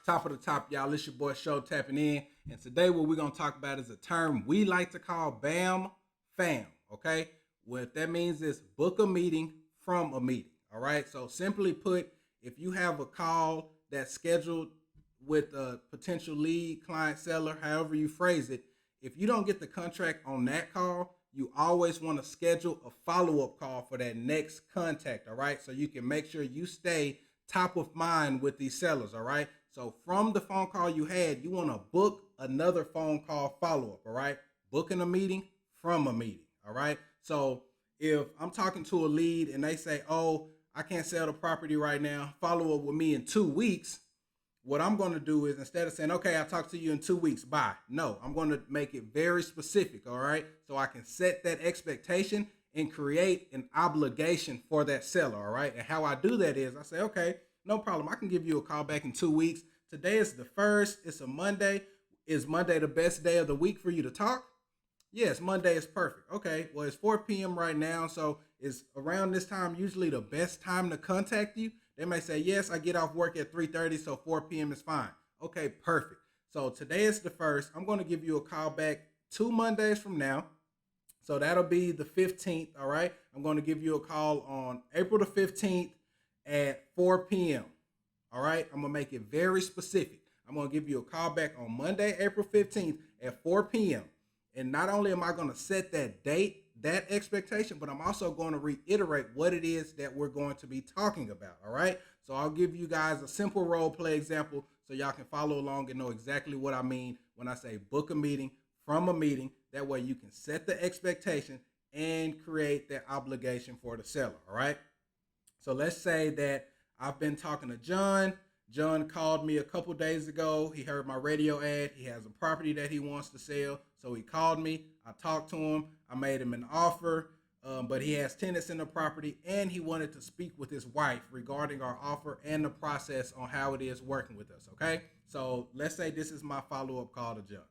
Top of the top, y'all. It's your boy Show tapping in. And today, what we're going to talk about is a term we like to call BAMFAM. Okay. What that means is book a meeting from a meeting. All right. So, simply put, if you have a call that's scheduled with a potential lead, client, seller, however you phrase it, if you don't get the contract on that call, you always want to schedule a follow-up call for that next contact. All right. So, you can make sure you stay top of mind with these sellers. All right. So from the phone call you had, you want to book another phone call follow-up. All right. Booking a meeting from a meeting. All right. So if I'm talking to a lead and they say, oh, I can't sell the property right now, follow up with me in 2 weeks. What I'm going to do is, instead of saying, okay, I'll talk to you in 2 weeks, bye. No, I'm going to make it very specific. All right. So I can set that expectation and create an obligation for that seller. All right. And how I do that is I say, okay, no problem. I can give you a call back in 2 weeks. Today is the 1st. It's a Monday. Is Monday the best day of the week for you to talk? Yes, Monday is perfect. Okay, well, it's 4 p.m. right now, so is around this time usually the best time to contact you? They may say, yes, I get off work at 3:30, so 4 p.m. is fine. Okay, perfect. So today is the 1st. I'm going to give you a call back 2 Mondays from now. So that'll be the 15th, all right? I'm going to give you a call on April the 15th at 4 p.m., all right? I'm going to make it very specific. I'm going to give you a call back on Monday, April 15th at 4 p.m. And not only am I going to set that date, that expectation, but I'm also going to reiterate what it is that we're going to be talking about, all right? So I'll give you guys a simple role play example so y'all can follow along and know exactly what I mean when I say book a meeting from a meeting. That way you can set the expectation and create that obligation for the seller, all right? So let's say that I've been talking to John. John called me a couple days ago. He heard my radio ad. He has a property that he wants to sell. So he called me. I talked to him. I made him an offer, but he has tenants in the property, and he wanted to speak with his wife regarding our offer and the process on how it is working with us, okay? So let's say this is my follow-up call to John.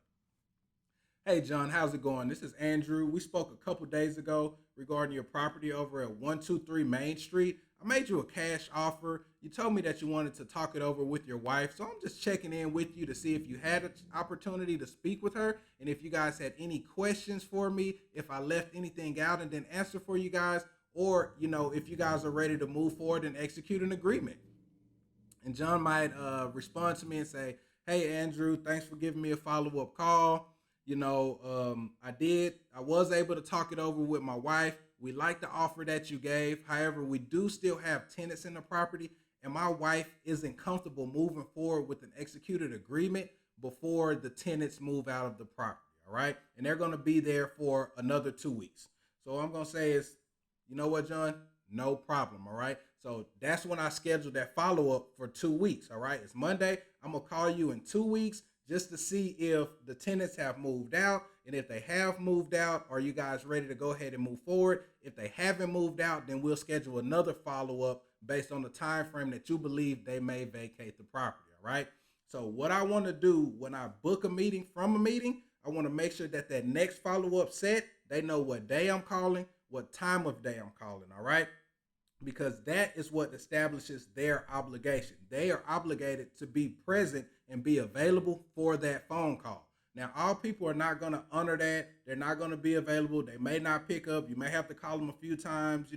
Hey, John, how's it going? This is Andrew. We spoke a couple days ago regarding your property over at 123 Main Street. I made you a cash offer. You told me that you wanted to talk it over with your wife. So I'm just checking in with you to see if you had an opportunity to speak with her and if you guys had any questions for me, if I left anything out and didn't answer for you guys, or, if you guys are ready to move forward and execute an agreement. And John might respond to me and say, hey, Andrew, thanks for giving me a follow-up call. I was able to talk it over with my wife. We like the offer that you gave. However, we do still have tenants in the property, and my wife isn't comfortable moving forward with an executed agreement before the tenants move out of the property. All right. And they're going to be there for another 2 weeks. So what I'm going to say is, you know what, John? No problem. All right. So that's when I scheduled that follow-up for 2 weeks. All right. It's Monday. I'm going to call you in 2 weeks just to see if the tenants have moved out. And if they have moved out, are you guys ready to go ahead and move forward? If they haven't moved out, then we'll schedule another follow-up based on the time frame that you believe they may vacate the property. All right. So what I want to do when I book a meeting from a meeting, I want to make sure that that next follow-up set, they know what day I'm calling, what time of day I'm calling. All right. Because that is what establishes their obligation. They are obligated to be present and be available for that phone call. Now, all people are not going to honor that. They're not going to be available. They may not pick up. You may have to call them a few times,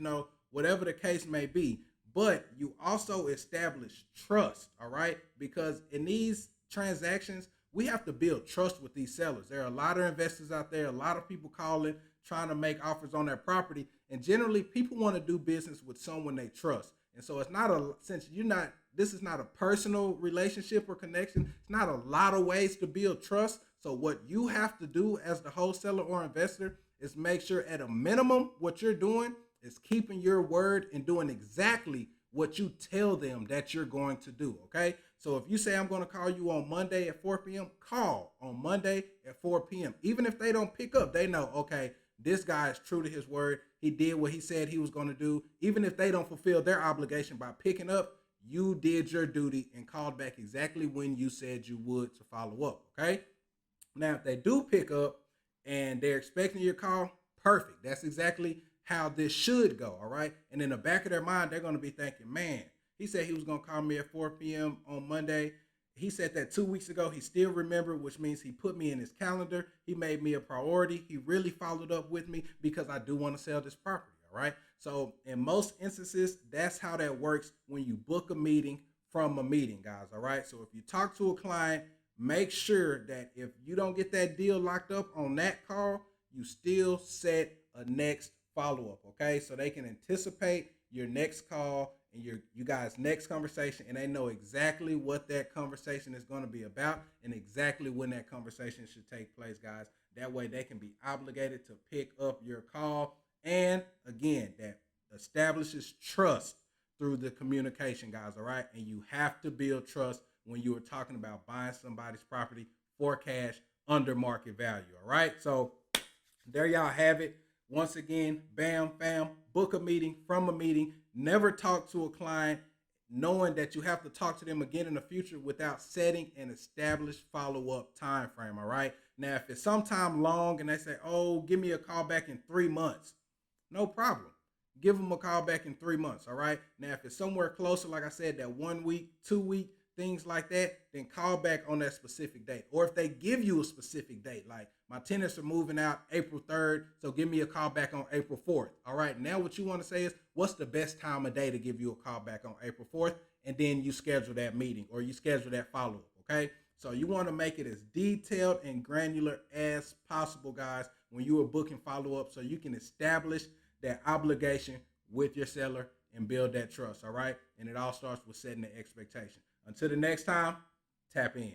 whatever the case may be. But you also establish trust, all right? Because in these transactions, we have to build trust with these sellers. There are a lot of investors out there, a lot of people calling, trying to make offers on their property. And generally, people want to do business with someone they trust. And so this is not a personal relationship or connection. It's not a lot of ways to build trust. So what you have to do as the wholesaler or investor is make sure at a minimum what you're doing is keeping your word and doing exactly what you tell them that you're going to do, okay? So if you say I'm going to call you on Monday at 4 p.m., call on Monday at 4 p.m. Even if they don't pick up, they know, okay, this guy is true to his word. He did what he said he was going to do. Even if they don't fulfill their obligation by picking up, you did your duty and called back exactly when you said you would to follow up, okay? Now, if they do pick up and they're expecting your call, perfect. That's exactly how this should go, all right? And in the back of their mind, they're going to be thinking, man, he said he was going to call me at 4 p.m. on Monday, He said that 2 weeks ago. He still remembered, which means he put me in his calendar. He made me a priority. He really followed up with me because I do want to sell this property. All right. So in most instances, that's how that works when you book a meeting from a meeting, guys. All right. So if you talk to a client, make sure that if you don't get that deal locked up on that call, you still set a next follow-up. Okay. So they can anticipate your next call and you guys' next conversation, and they know exactly what that conversation is going to be about and exactly when that conversation should take place, guys. That way they can be obligated to pick up your call. And again, that establishes trust through the communication, guys. All right. And you have to build trust when you are talking about buying somebody's property for cash under market value. All right. So there y'all have it. Once again, bam, fam, book a meeting from a meeting. Never talk to a client knowing that you have to talk to them again in the future without setting an established follow-up time frame. All right. Now, if it's sometime long and they say, oh, give me a call back in 3 months, no problem. Give them a call back in 3 months. All right. Now, if it's somewhere closer, like I said, that 1 week, 2 week, things like that, then call back on that specific date. Or if they give you a specific date, like my tenants are moving out April 3rd, so give me a call back on April 4th. All right, now what you want to say is, what's the best time of day to give you a call back on April 4th? And then you schedule that meeting or you schedule that follow-up, okay? So you want to make it as detailed and granular as possible, guys, when you are booking follow-up so you can establish that obligation with your seller and build that trust, all right? And it all starts with setting the expectation. Until the next time, tap in.